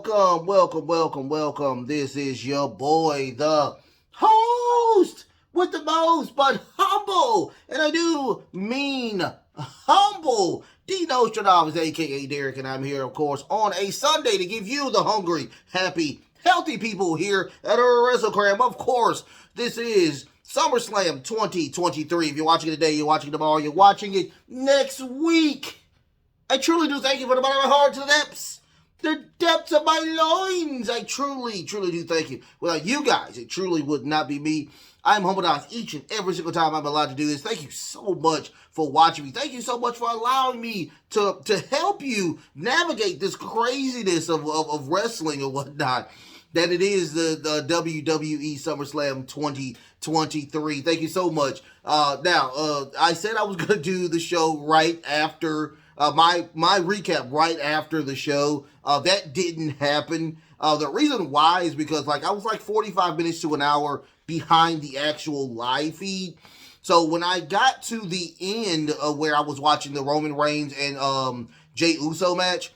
welcome. This is your boy, the host with the most, but humble. And I do mean humble. Dino Stradamus, aka Derek, and I'm here, of course, on a Sunday to give you the hungry, happy, healthy people here at WrestleCram. Of course, this is Summerslam 2023. If you're watching it today, you're watching it tomorrow, you're watching it next week. I truly do thank you from the bottom of my heart to the depths of my loins. I truly do thank you. Without you guys, it truly would not be me. I'm humbled out each and every single time I'm allowed to do this. Thank you so much for watching me. Thank you so much for allowing me to help you navigate this craziness of wrestling or whatnot that it is the WWE SummerSlam 2023. Thank you so much. Now, I said I was going to do the show right after my recap right after the show. That didn't happen. The reason why is because I was 45 minutes to an hour behind the actual live feed. So when I got to the end of where I was watching the Roman Reigns and Jey Uso match,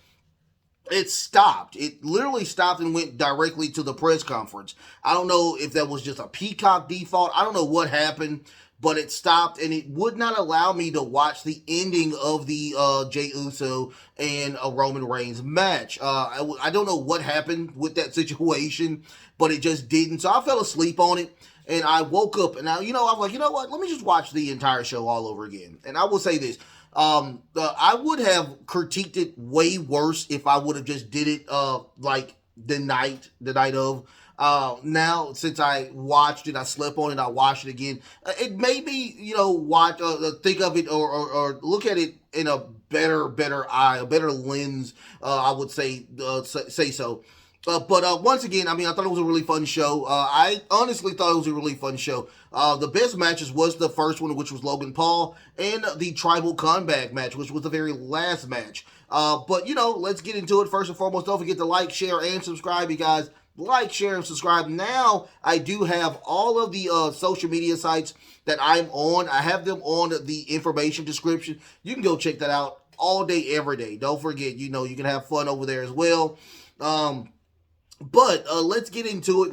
it stopped. It literally stopped and went directly to the press conference. I don't know if that was just a Peacock default. I don't know what happened, but it stopped and it would not allow me to watch the ending of the Jey Uso and Roman Reigns match. I don't know what happened with that situation, but it just didn't. So I fell asleep on it and I woke up and I was like, you know what? Let me just watch the entire show all over again. And I will say this. I would have critiqued it way worse if I would have just did it the night of. Now, since I watched it, I slept on it, I watched it again. It made me, watch, think of it or look at it in a better eye, a better lens, I would say so. But once again, I thought it was a really fun show. I honestly thought it was a really fun show. The best matches was the first one, which was Logan Paul, and the Tribal Comeback match, which was the very last match. But let's get into it. First and foremost, don't forget to like, share, and subscribe, you guys. Like, share, and subscribe. Now, I do have all of the social media sites that I'm on. I have them on the information description. You can go check that out all day, every day. Don't forget, you can have fun over there as well. But let's get into it.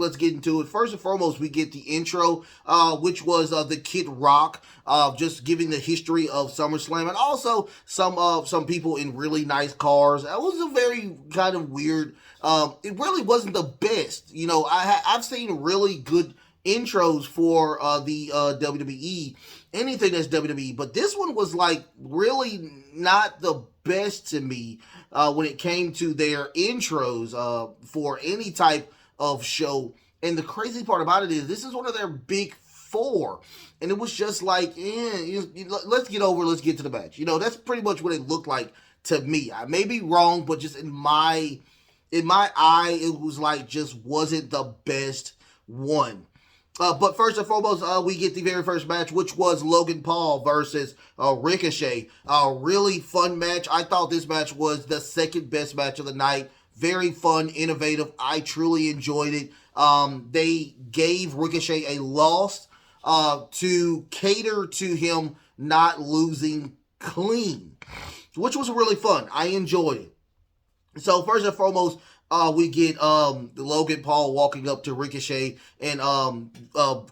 First and foremost, we get the intro, which was the Kid Rock, just giving the history of SummerSlam, and also some people in really nice cars. That was a very kind of weird. It really wasn't the best. I've seen really good intros for the WWE, anything that's WWE, but this one was really not the best to me when it came to their intros for any type of show. And the crazy part about it is this is one of their big four, and it was just let's get to the match. That's pretty much what it looked like to me. I may be wrong, but just in my eye, it was just wasn't the best one. But first and foremost, we get the very first match, which was Logan Paul versus Ricochet. A really fun match. I thought this match was the second best match of the night. Very fun, innovative. I truly enjoyed it. They gave Ricochet a loss to cater to him not losing clean, which was really fun. I enjoyed it. So first and foremost, we get Logan Paul walking up to Ricochet and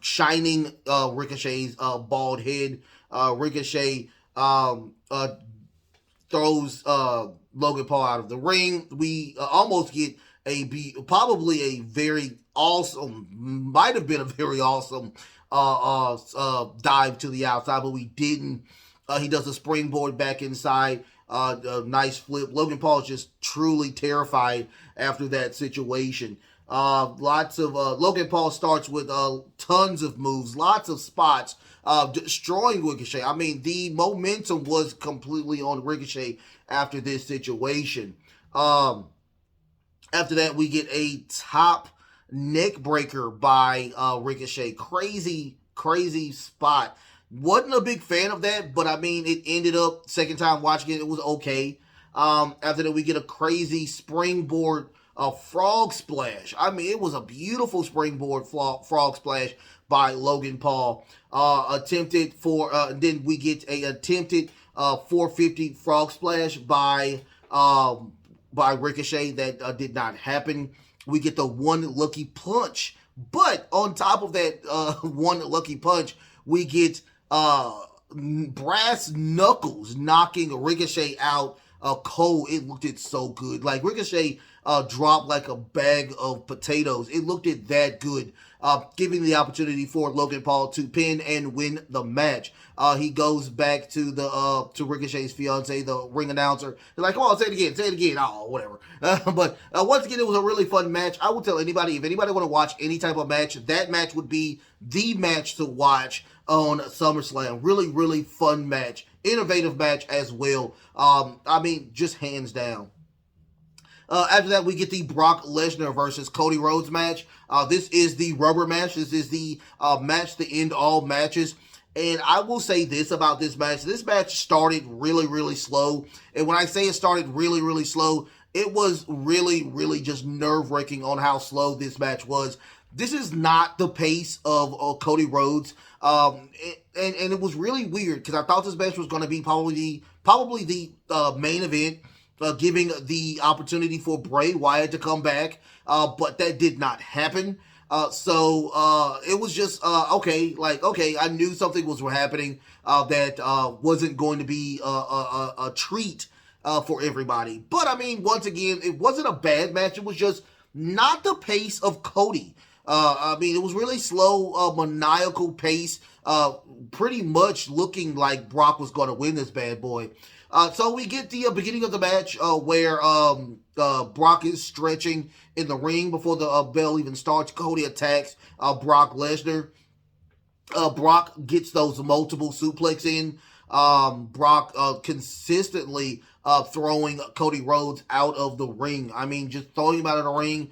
shining Ricochet's bald head. Ricochet throws Logan Paul out of the ring. We almost get probably a very awesome, might have been a very awesome dive to the outside, but we didn't. He does a springboard back inside. A nice flip. Logan Paul is just truly terrified after that situation. Logan Paul starts with tons of moves, lots of spots, destroying Ricochet. The momentum was completely on Ricochet after this situation. After that, we get a top neck breaker by Ricochet. Crazy spot. Wasn't a big fan of that, but it ended up, second time watching it, it was okay. After that, we get a crazy springboard frog splash. It was a beautiful springboard frog splash by Logan Paul. Then we get a attempted 450 frog splash by by Ricochet. That did not happen. We get the one lucky punch. But on top of that one lucky punch, we get brass knuckles knocking Ricochet out cold. It looked it so good. Like Ricochet dropped like a bag of potatoes. It looked it that good. Giving the opportunity for Logan Paul to pin and win the match. He goes back to the to Ricochet's fiance, the ring announcer. They're like, "Come on, say it again." Oh, whatever. But once again, it was a really fun match. I would tell anybody, if anybody want to watch any type of match, that match would be the match to watch on SummerSlam. Really, really fun match. Innovative match as well. I mean, just hands down. After that, we get the Brock Lesnar versus Cody Rhodes match. This is the rubber match. This is the match to end all matches. And I will say this about this match. This match started really, really slow. And when I say it started really, really slow, it was really, really just nerve-wracking on how slow this match was. This is not the pace of Cody Rhodes. And it was really weird because I thought this match was going to be probably the main event. Giving the opportunity for Bray Wyatt to come back, but that did not happen. So it was just okay. I knew something was happening that wasn't going to be a treat for everybody. But I mean, once again, it wasn't a bad match. It was just not the pace of Cody. I mean, it was really slow, maniacal pace. Pretty much looking like Brock was going to win this bad boy. So we get the beginning of the match where Brock is stretching in the ring before the bell even starts. Cody attacks Brock Lesnar. Brock gets those multiple suplex in. Brock consistently throwing Cody Rhodes out of the ring. I mean, just throwing him out of the ring,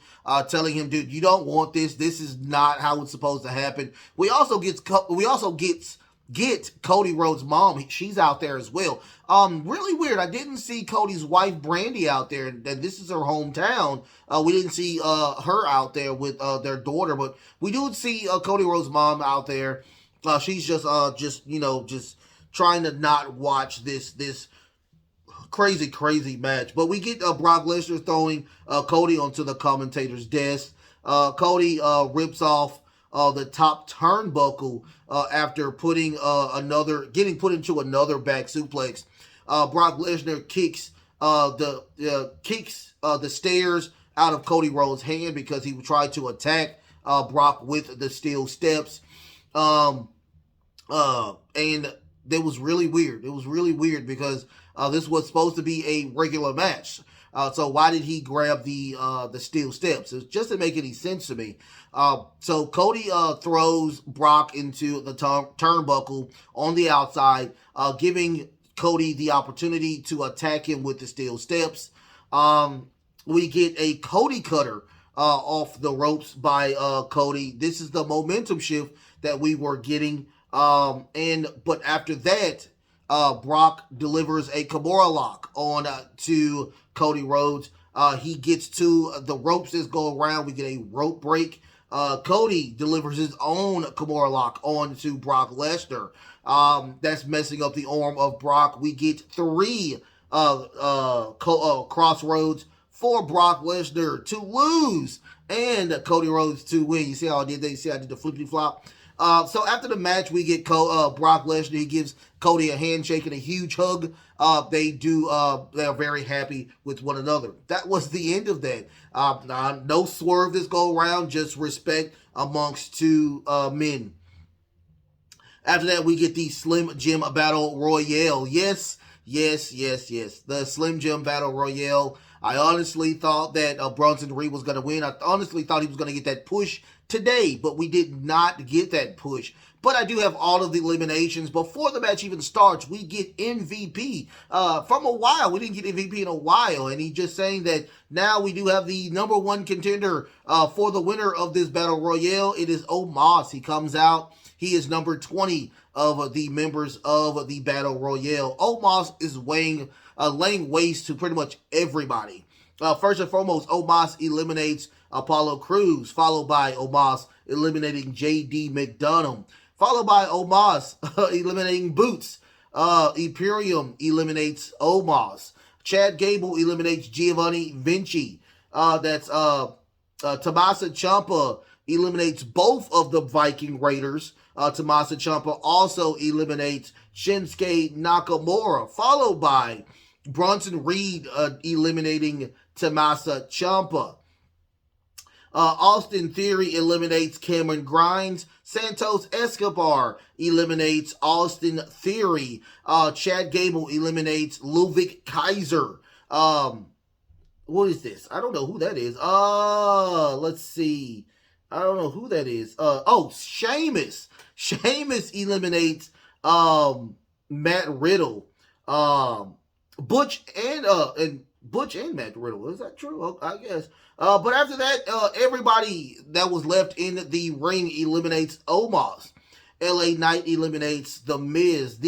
telling him, dude, you don't want this. This is not how it's supposed to happen. We also get Cody Rhodes' mom. She's out there as well. Really weird. I didn't see Cody's wife, Brandy, out there, and this is her hometown. We didn't see her out there with their daughter, but we do see Cody Rhodes' mom out there. She's just trying to not watch this crazy match. But we get Brock Lesnar throwing Cody onto the commentator's desk. Cody rips off the top turnbuckle after getting put into another back suplex. Brock Lesnar kicks the stairs out of Cody Rhodes' hand because he tried to attack Brock with the steel steps. And it was really weird. It was really weird because this was supposed to be a regular match. So why did he grab the steel steps? It just didn't make any sense to me. So Cody throws Brock into the turnbuckle on the outside, giving Cody the opportunity to attack him with the steel steps. We get a Cody cutter off the ropes by Cody. This is the momentum shift that we were getting. But after that, Brock delivers a Kimura lock on to Cody Rhodes. He gets to the ropes that go around. We get a rope break. Cody delivers his own Kimura lock on to Brock Lesnar. That's messing up the arm of Brock. We get 3 crossroads for Brock Lesnar to lose and Cody Rhodes to win. You see how I did that? You see how I did the flippity flop? So after the match, we get Brock Lesnar. He gives Cody a handshake and a huge hug. They're very happy with one another. That was the end of that. No swerve this go around, just respect amongst two men. After that, we get the Slim Jim Battle Royale. Yes. The Slim Jim Battle Royale. I honestly thought that Bronson Reed was going to win. I honestly thought he was going to get that push today, but we did not get that push. But I do have all of the eliminations. Before the match even starts, we get MVP. From a while, we didn't get MVP in a while, and he's just saying that now we do have the number 1 contender for the winner of this Battle Royale. It is Omos. He comes out. He is number 20 of the members of the Battle Royale. Omos is laying waste to pretty much everybody. First and foremost, Omos eliminates Apollo Crews, followed by Omos eliminating J.D. McDonough, followed by Omos eliminating Boots. Imperium eliminates Omos. Chad Gable eliminates Giovanni Vinci. Tommaso Ciampa eliminates both of the Viking Raiders. Tommaso Ciampa also eliminates Shinsuke Nakamura, followed by Bronson Reed eliminating Tommaso Ciampa. Austin Theory eliminates Cameron Grimes. Santos Escobar eliminates Austin Theory. Chad Gable eliminates Ludwig Kaiser. What is this? I don't know who that is. Let's see. I don't know who that is. Sheamus. Sheamus eliminates Matt Riddle. Butch and Matt Riddle. Is that true? I guess. But after that, everybody that was left in the ring eliminates Omos. LA Knight eliminates The Miz.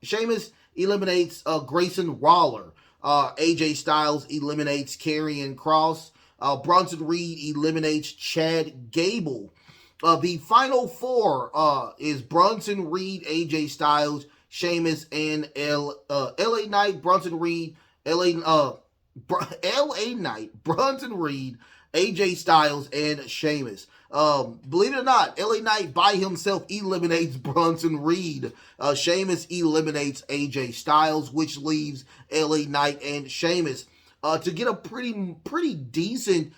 Sheamus eliminates Grayson Waller. AJ Styles eliminates Karrion Kross. Bronson Reed eliminates Chad Gable. The final four is Bronson Reed, AJ Styles, Sheamus, and LA Knight, Bronson Reed, LA Knight, Bronson Reed, AJ Styles, and Sheamus. Believe it or not, LA Knight by himself eliminates Bronson Reed. Sheamus eliminates AJ Styles, which leaves LA Knight and Sheamus to get a pretty decent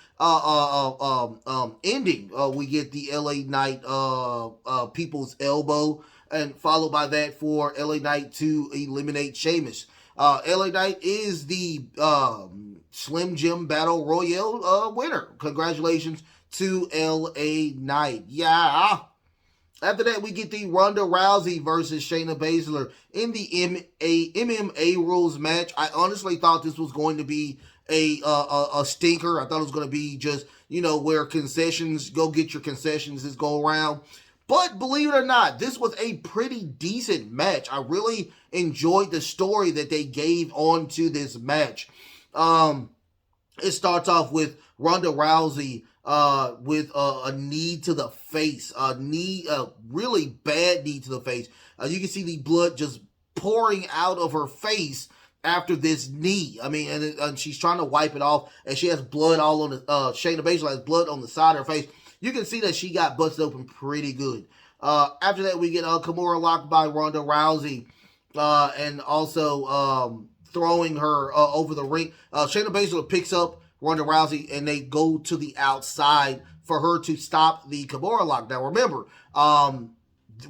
ending. We get the LA Knight People's Elbow, and followed by that for LA Knight to eliminate Sheamus. LA Knight is the Slim Jim Battle Royale winner. Congratulations to LA Knight. Yeah. After that, we get the Ronda Rousey versus Shayna Baszler in the MMA rules match. I honestly thought this was going to be a stinker. I thought it was going to be just, where concessions, go get your concessions this go around. But believe it or not, this was a pretty decent match. I really enjoyed the story that they gave onto this match. It starts off with Ronda Rousey with a knee to the face, a really bad knee to the face. You can see the blood just pouring out of her face after this knee. I mean, and she's trying to wipe it off, and she has blood all on the, Shayna Baszler has blood on the side of her face. You can see that she got busted open pretty good. After that, we get Kimura locked by Ronda Rousey, and also throwing her over the ring. Shayna Baszler picks up Ronda Rousey, and they go to the outside for her to stop the Kimura lock. Now, remember,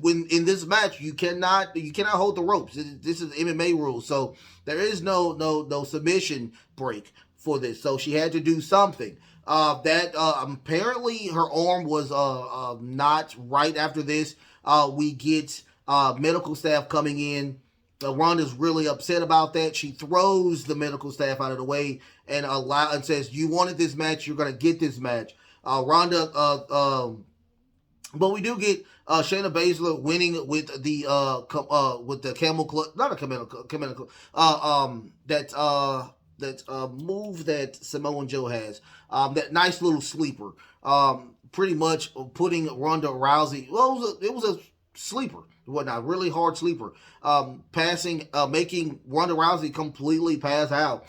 when in this match, you cannot hold the ropes. This is MMA rules, so there is no submission break for this. So she had to do something. Apparently her arm was not right. After this, we get medical staff coming in. Ronda's really upset about that. She throws the medical staff out of the way and says, "You wanted this match, you're gonna get this match." Ronda, but we do get Shayna Baszler winning with the camel clutch, not a camel clutch, that move that Samoa Joe has, that nice little sleeper, pretty much putting Ronda Rousey. Well, it was a sleeper, whatnot, really hard sleeper, making Ronda Rousey completely pass out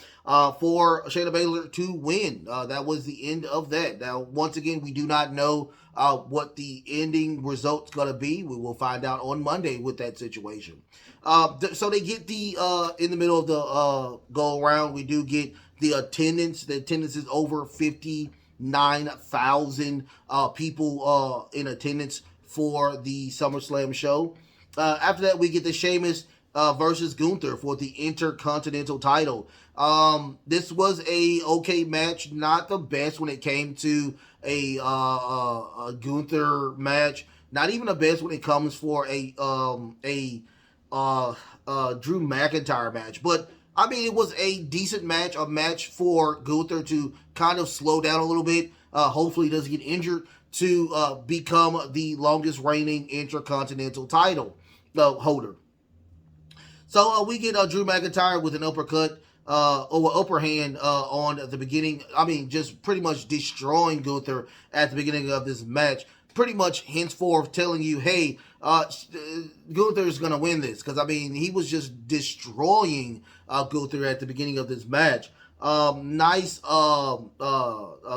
for Shayna Baszler to win. That was the end of that. Now, once again, we do not know what the ending result's going to be. We will find out on Monday with that situation. So they get in the middle of the go around, we do get the attendance. The attendance is over 59,000 people in attendance for the SummerSlam show. After that, we get the Sheamus versus Gunther for the Intercontinental title. This was a okay match, not the best when it came to a Gunther match. Not even the best when it comes for a Drew McIntyre match. But I mean, it was a decent match, a match for Gunther to kind of slow down a little bit. Hopefully, he doesn't get injured, to become the longest reigning Intercontinental title holder. So we get Drew McIntyre with an uppercut or upper hand on the beginning. I mean, just pretty much destroying Gunther at the beginning of this match. Pretty much henceforth telling you, hey, Gunther is going to win this because, I mean, he was just destroying Gunther at the beginning of this match. Nice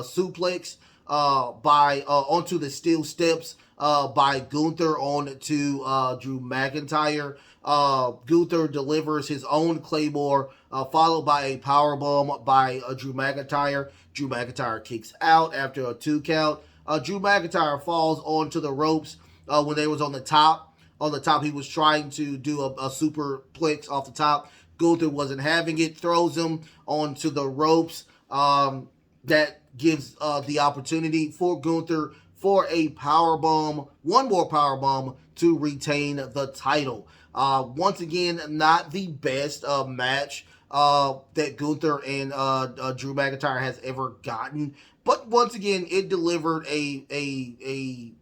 suplex by onto the steel steps by Gunther onto Drew McIntyre. Gunther delivers his own Claymore, followed by a powerbomb by Drew McIntyre. Drew McIntyre kicks out after a 2 count. Drew McIntyre falls onto the ropes when they was on the top. On the top, he was trying to do a superplex off the top. Gunther wasn't having it, throws him onto the ropes. That gives the opportunity for Gunther for a powerbomb, one more powerbomb to retain the title. Once again, not the best match that Gunther and Drew McIntyre has ever gotten. But once again, it delivered a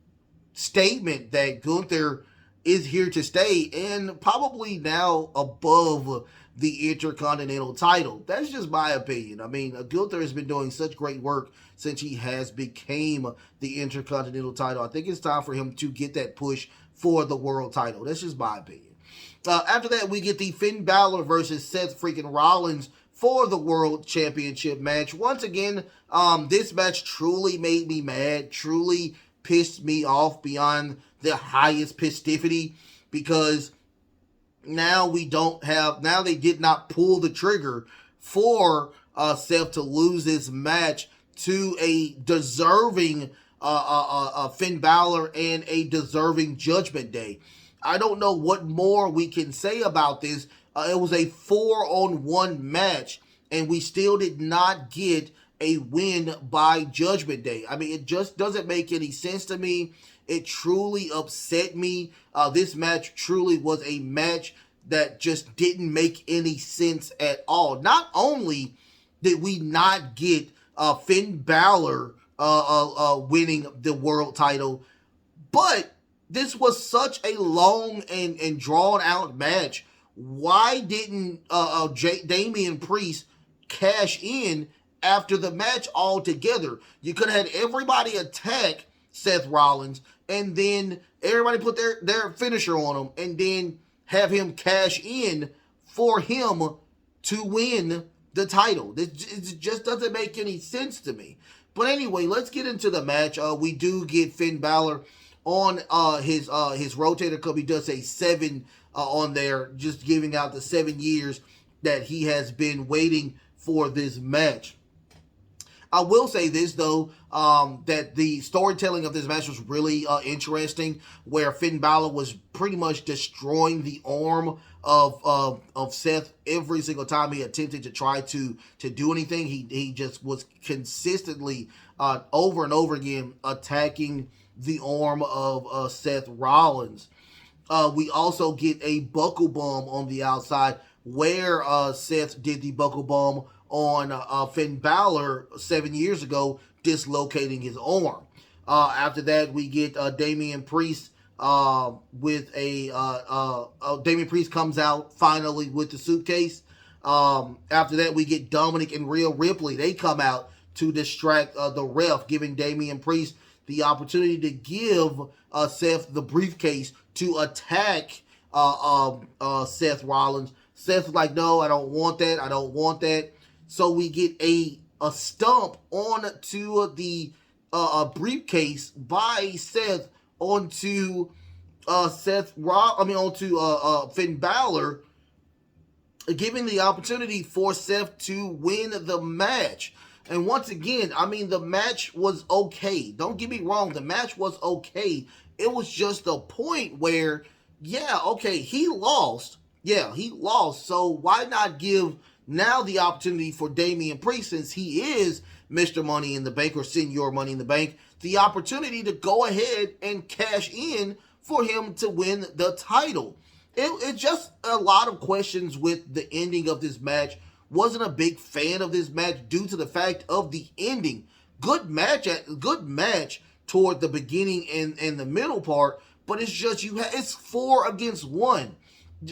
statement that Gunther is here to stay and probably now above the Intercontinental title. That's just my opinion. I mean, Gunther has been doing such great work since he has became the Intercontinental title. I think it's time for him to get that push for the world title. That's just my opinion. After that, we get the Finn Balor versus Seth freaking Rollins for the World Championship match. Once again, this match truly made me mad, truly pissed me off beyond the highest pistivity, because now they did not pull the trigger for Seth to lose this match to a deserving Finn Balor and a deserving Judgment Day. I don't know what more we can say about this. It was a 4-on-1 match, and we still did not get a win by Judgment Day. I mean, it just doesn't make any sense to me. It truly upset me. This match truly was a match that just didn't make any sense at all. Not only did we not get Finn Balor winning the world title, but this was such a long and drawn out match. Why didn't Damian Priest cash in after the match altogether? You could have had everybody attack Seth Rollins and then everybody put their finisher on him and then have him cash in for him to win the title. It just doesn't make any sense to me. But anyway, let's get into the match. We do get Finn Balor on his rotator cuff. He does say 7 on there, just giving out the 7 years that he has been waiting for this match. I will say this, though, that the storytelling of this match was really interesting, where Finn Balor was pretty much destroying the arm of Seth every single time he attempted to try to do anything. He just was consistently over and over again attacking the arm of Seth Rollins. We also get a buckle bomb on the outside, where Seth did the buckle bomb on Finn Balor 7 years ago, dislocating his arm. After that, we get Damian Priest with Damian Priest comes out finally with the suitcase. After that, we get Dominic and Rhea Ripley. They come out to distract the ref, giving Damian Priest the opportunity to give Seth the briefcase to attack Seth Rollins. Seth's like, no, I don't want that. I don't want that. So we get a stomp onto the briefcase by Seth onto Finn Balor, giving the opportunity for Seth to win the match. And once again, I mean, the match was okay. Don't get me wrong, the match was okay. It was just a point where, yeah, okay, he lost. Yeah, he lost. So why not give now the opportunity for Damian Priest, since he is Mr. Money in the Bank or Senior Money in the Bank, the opportunity to go ahead and cash in for him to win the title. It's just a lot of questions with the ending of this match. Wasn't a big fan of this match due to the fact of the ending. Good match toward the beginning and the middle part, but it's just it's 4 against 1.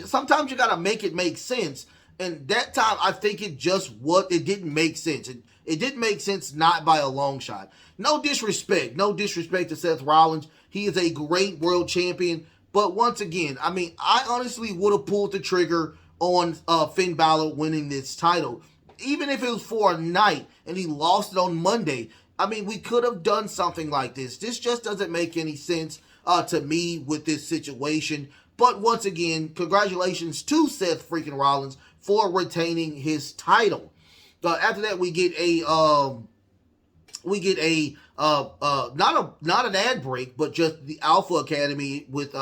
Sometimes you gotta make it make sense. And that time, I think it didn't make sense. It didn't make sense, not by a long shot. No disrespect to Seth Rollins. He is a great world champion, But once again, I mean, I honestly would have pulled the trigger on Finn Balor winning this title. Even if it was for a night and he lost it on Monday, I mean, we could have done something like this. This just doesn't make any sense to me with this situation. But once again, congratulations to Seth freaking Rollins for retaining his title. After that, we get a not an ad break, but just the Alpha Academy with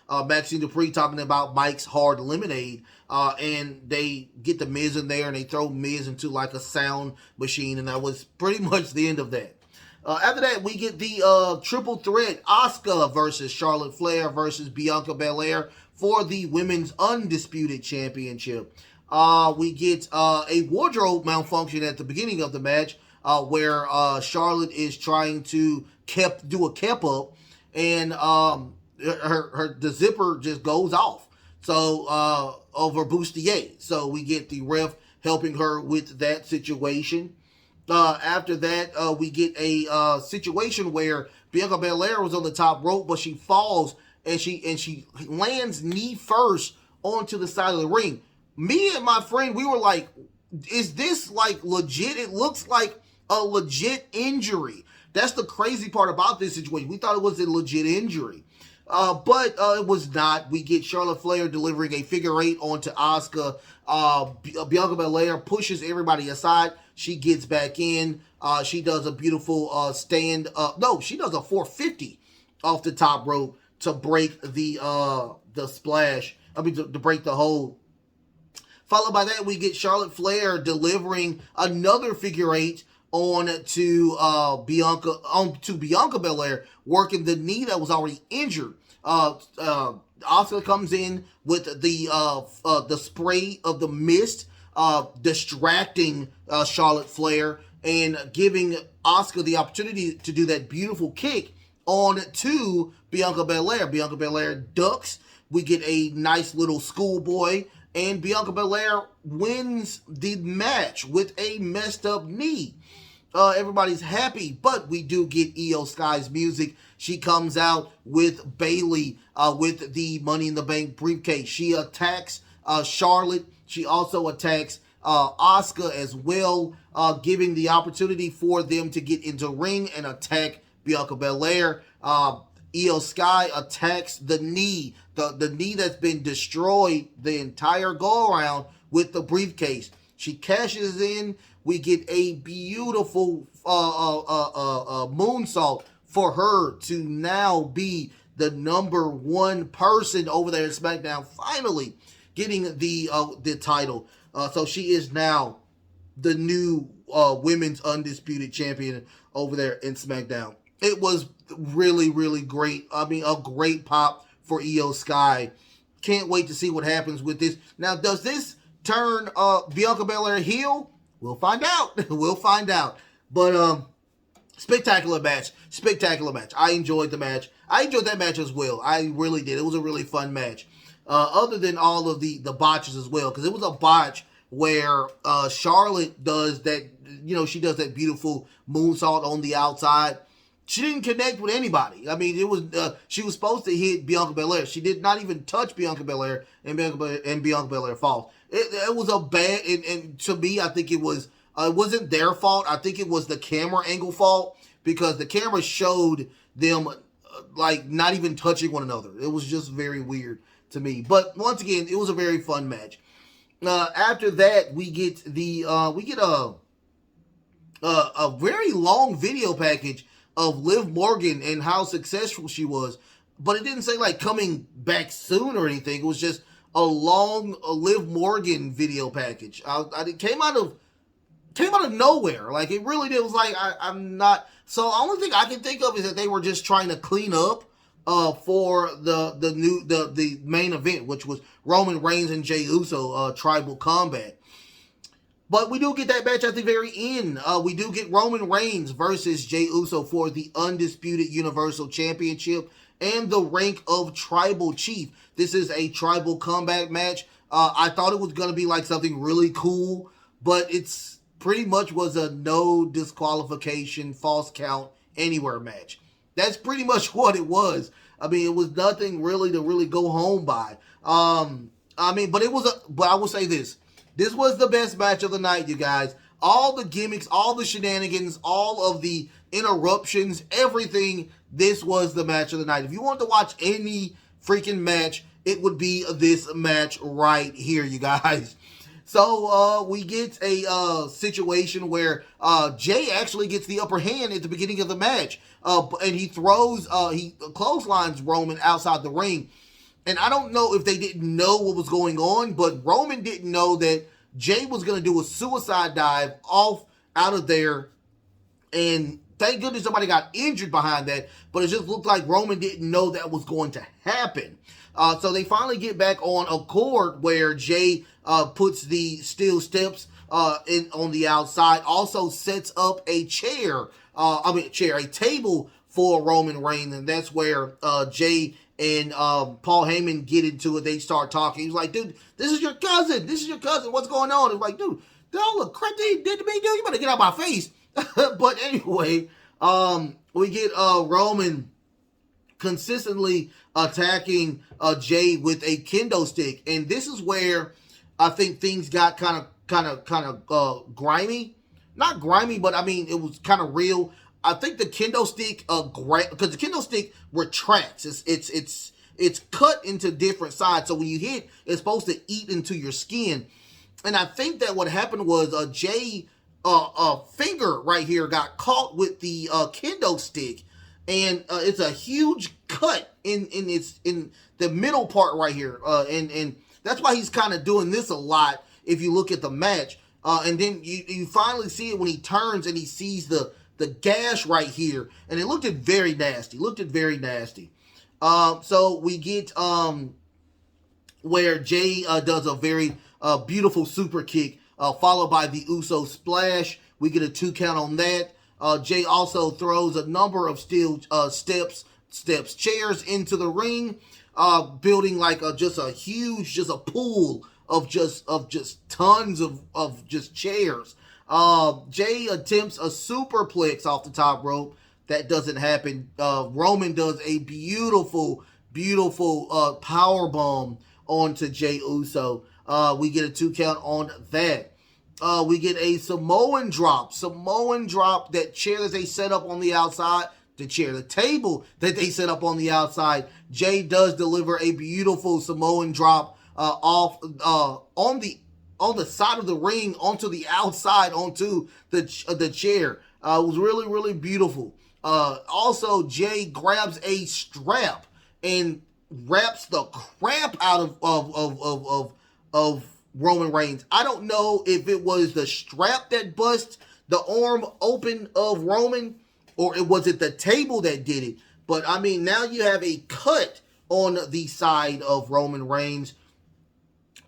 Maxine Dupree talking about Mike's Hard Lemonade, and they get the Miz in there and they throw Miz into like a sound machine, and that was pretty much the end of that. After that, we get the triple threat: Asuka versus Charlotte Flair versus Bianca Belair for the Women's Undisputed Championship. We get a wardrobe malfunction at the beginning of the match, where Charlotte is trying to do a kept up, and the zipper just goes off. So over bustier. So we get the ref helping her with that situation. After that, we get a situation where Bianca Belair was on the top rope, but she falls and she lands knee first onto the side of the ring. Me and my friend, we were like, is this like legit? It looks like a legit injury. That's the crazy part about this situation. We thought it was a legit injury. But it was not. We get Charlotte Flair delivering a figure eight onto Asuka. Bianca Belair pushes everybody aside. She gets back in. She does a beautiful stand up. No, she does a 450 off the top rope to break the splash. I mean, to break the hold. Followed by that, we get Charlotte Flair delivering another figure eight to Bianca Belair, working the knee that was already injured. Asuka comes in with the spray of the mist, distracting Charlotte Flair and giving Asuka the opportunity to do that beautiful kick on to Bianca Belair. Bianca Belair ducks. We get a nice little schoolboy, and Bianca Belair wins the match with a messed up knee. Everybody's happy, but we do get Io Sky's music. She comes out with Bayley with the Money in the Bank briefcase. She attacks Charlotte. She also attacks Asuka as well, giving the opportunity for them to get into ring and attack Bianca Belair. Io Sky attacks the knee, the knee that's been destroyed the entire go-around with the briefcase. She cashes in. We get a beautiful moonsault for her to now be the number one person over there in SmackDown, finally getting the title. So she is now the new women's undisputed champion over there in SmackDown. It was really, really great. I mean, a great pop for Io Sky. Can't wait to see what happens with this. Now, does this turn Bianca Belair heel? We'll find out. We'll find out. But spectacular match. Spectacular match. I enjoyed the match. I enjoyed that match as well. I really did. It was a really fun match. Other than all of the botches as well. Because it was a botch where Charlotte does that, she does that beautiful moonsault on the outside. She didn't connect with anybody. I mean, it was she was supposed to hit Bianca Belair. She did not even touch Bianca Belair, and Bianca Belair falls. It was a bad, and to me, I think it wasn't their fault. I think it was the camera angle fault, because the camera showed them like not even touching one another. It was just very weird to me. But once again, it was a very fun match. After that, we get a very long video package of Liv Morgan and how successful she was, but it didn't say like coming back soon or anything. It was just a long Liv Morgan video package. It came out of nowhere. Like, it really did. It was like, I'm not. So the only thing I can think of is that they were just trying to clean up for the main event, which was Roman Reigns and Jey Uso Tribal Combat. But we do get that match at the very end. We do get Roman Reigns versus Jey Uso for the Undisputed Universal Championship and the rank of Tribal Chief. This is a Tribal Combat match. I thought it was going to be like something really cool, but it's pretty much was a no disqualification, false count, anywhere match. That's pretty much what it was. I mean, it was nothing really to really go home by. I mean, but but I will say this. This was the best match of the night, you guys. All the gimmicks, all the shenanigans, all of the interruptions, everything. This was the match of the night. If you want to watch any freaking match, it would be this match right here, you guys. So we get a situation where Jay actually gets the upper hand at the beginning of the match, and he clotheslines Roman outside the ring. And I don't know if they didn't know what was going on, but Roman didn't know that Jay was going to do a suicide dive out of there. And thank goodness somebody got injured behind that, but it just looked like Roman didn't know that was going to happen. So they finally get back on a court where Jay puts the steel steps on the outside, also sets up a a table for Roman Reigns, and that's where Jay and Paul Heyman get into it. They start talking. He's like, dude, this is your cousin. This is your cousin. What's going on? It's like, dude, don't look crap he did to me, dude. You better get out of my face. But anyway, we get Roman consistently attacking Jay with a kendo stick. And this is where I think things got kind of grimy. Not grimy, but I mean, it was kind of real. I think the kendo stick, because the kendo stick retracts. It's cut into different sides. So when you hit, it's supposed to eat into your skin. And I think that what happened was Jay finger right here got caught with the kendo stick, and it's a huge cut in the middle part right here. And that's why he's kind of doing this a lot if you look at the match. And then you finally see it when he turns and he sees the gash right here, and it looked very nasty. So we get where Jay does a very beautiful super kick, followed by the Uso splash. We get a 2 count on that. Jay also throws a number of steel chairs into the ring, building like just a pool of tons of chairs. Jay attempts a superplex off the top rope. That doesn't happen. Roman does a beautiful power bomb onto Jay Uso. We get a 2 count on that. We get a Samoan drop. That chair that they set up on the outside. The table that they set up on the outside. Jay does deliver a beautiful Samoan drop off on the side of the ring onto the outside onto the chair. It was really beautiful. Also, Jay grabs a strap and wraps the crap out of Roman Reigns. I don't know if it was the strap that bust the arm open of Roman, or was it the table that did it. But I mean, now you have a cut on the side of Roman Reigns.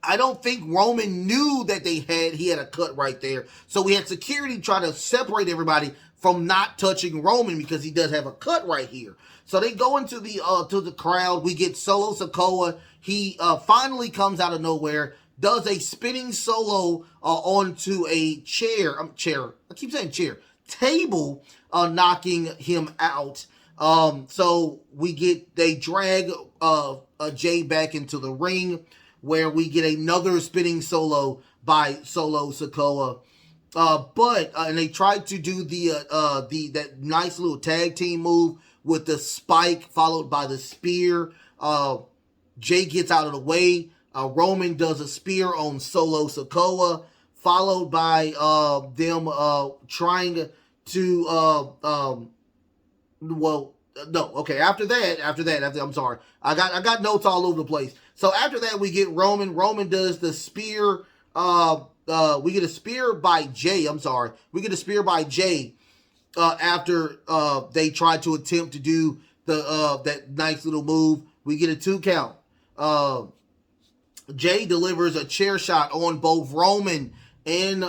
I don't think Roman knew that he had a cut right there. So we had security try to separate everybody from not touching Roman because he does have a cut right here. So they go into the crowd. We get Solo Sikoa. He finally comes out of nowhere, does a spinning solo onto a chair. I keep saying chair. Table, knocking him out. So they drag Jay back into the ring, where we get another spinning solo by Solo Sikoa. And they tried to do that nice little tag team move with the spike followed by the spear. Jay gets out of the way. Roman does a spear on Solo Sikoa, followed by them trying to after that, I'm sorry. I got notes all over the place. So after that, we get Roman. Roman does the spear. We get a spear by Jay. I'm sorry. We get a spear by Jay after they try to attempt to do that nice little move. We get a 2 count. Jay delivers a chair shot on both Roman and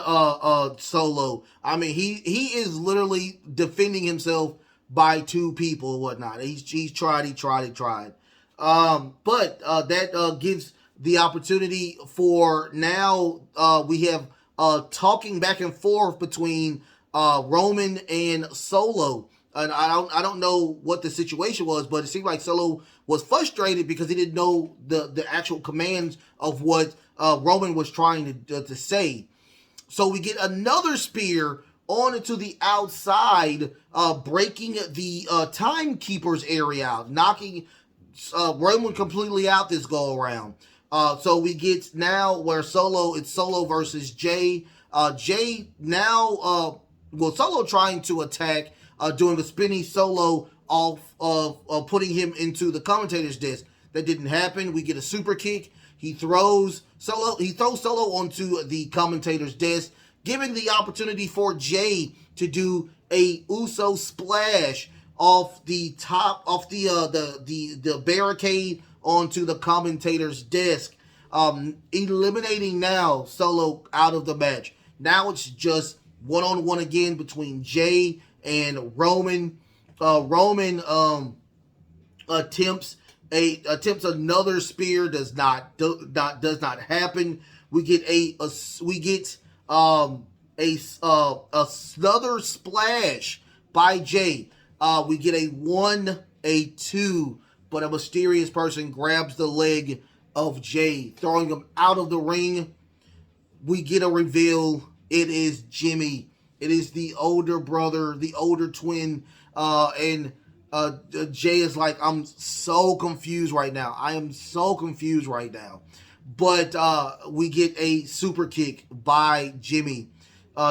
Solo. I mean, he is literally defending himself by 2 people and whatnot. He tried. But that gives the opportunity for now. We have talking back and forth between Roman and Solo. And I don't know what the situation was, but it seemed like Solo was frustrated because he didn't know the actual commands of what Roman was trying to say. So we get another spear on into the outside, breaking the timekeeper's area out, knocking Roman completely out this go around. So we get now where it's Solo versus Jay. Jay now, Solo trying to attack, doing a spinning Solo off of putting him into the commentator's desk. That didn't happen. We get a super kick. He throws Solo onto the commentator's desk, giving the opportunity for Jay to do a Uso splash off the barricade onto the commentator's desk, eliminating now Solo out of the match. Now it's just one-on-one again between Jay and Roman. Roman attempts another spear, does not happen. We get another splash by Jay. We get a 1-2, but a mysterious person grabs the leg of Jay, throwing him out of the ring. We get a reveal. It is Jimmy. It is the older brother, the older twin, and Jay is like, I'm so confused right now. I am so confused right now. But we get a super kick by Jimmy.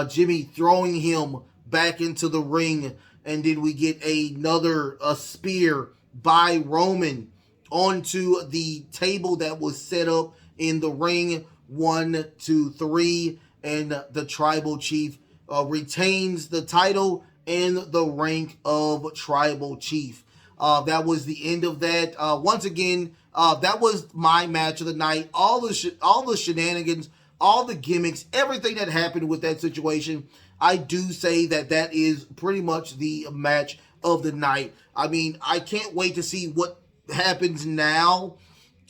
Jimmy throwing him back into the ring. And then we get another spear by Roman onto the table that was set up in the ring. 1, 2, 3. And the Tribal Chief retains the title and the rank of Tribal Chief. That was the end of that. Once again, that was my match of the night. All the shenanigans, all the gimmicks, everything that happened with that situation, I do say that is pretty much the match of the night. I mean, I can't wait to see what happens now.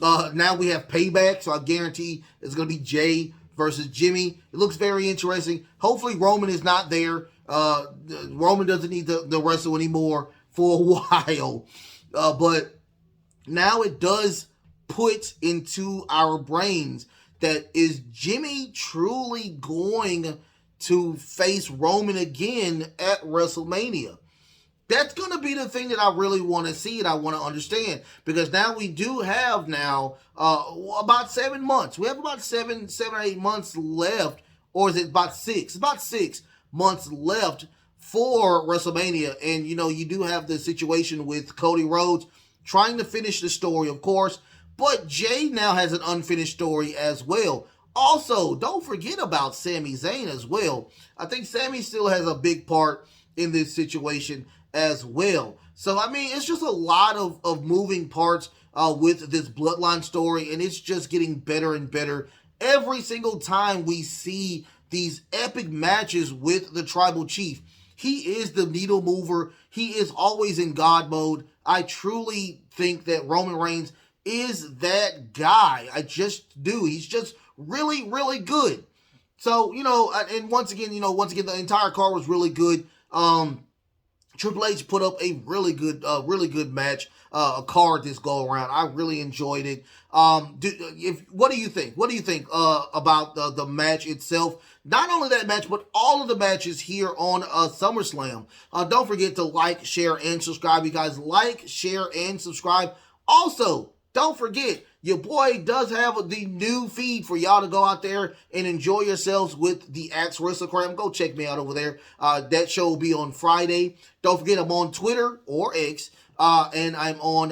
Now we have Payback, so I guarantee it's going to be Jay versus Jimmy. It looks very interesting. Hopefully Roman is not there. Roman doesn't need to wrestle anymore for a while. But now it does put into our brains that is Jimmy truly going to face Roman again at WrestleMania? That's going to be the thing that I really want to see and I want to understand, because now we do have about 7 months. We have about 7 or 8 months left, or is it about 6? It's about 6 months left for WrestleMania, and you do have the situation with Cody Rhodes trying to finish the story, of course, but Jay now has an unfinished story as well. Also, don't forget about Sami Zayn as well. I think Sami still has a big part in this situation as well. So, I mean, it's just a lot of moving parts with this Bloodline story, and it's just getting better and better every single time we see these epic matches with the Tribal Chief. He is the needle mover. He is always in God mode. I truly think that Roman Reigns is that guy. I just do. He's just really, really good. So, and once again, the entire card was really good. Triple H put up a really good match, a card this go around. I really enjoyed it. What do you think? What do you think about the match itself? Not only that match, but all of the matches here on SummerSlam. Don't forget to like, share, and subscribe. You guys like, share, and subscribe. Also, don't forget, your boy does have the new feed for y'all to go out there and enjoy yourselves with the Axe Aristocrat. Go check me out over there. That show will be on Friday. Don't forget, I'm on Twitter or X, and I'm on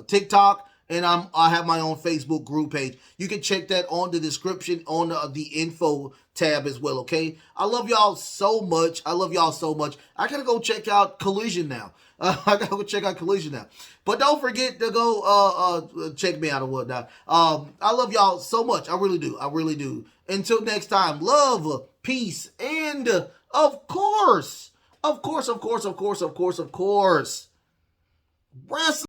TikTok, and I have my own Facebook group page. You can check that on the description on the info tab as well. Okay, I love y'all so much. I gotta go check out Collision now. I gotta go check out Collision now. But don't forget to go check me out or whatnot. I love y'all so much. I really do. Until next time, love, peace, and of course, wrestling.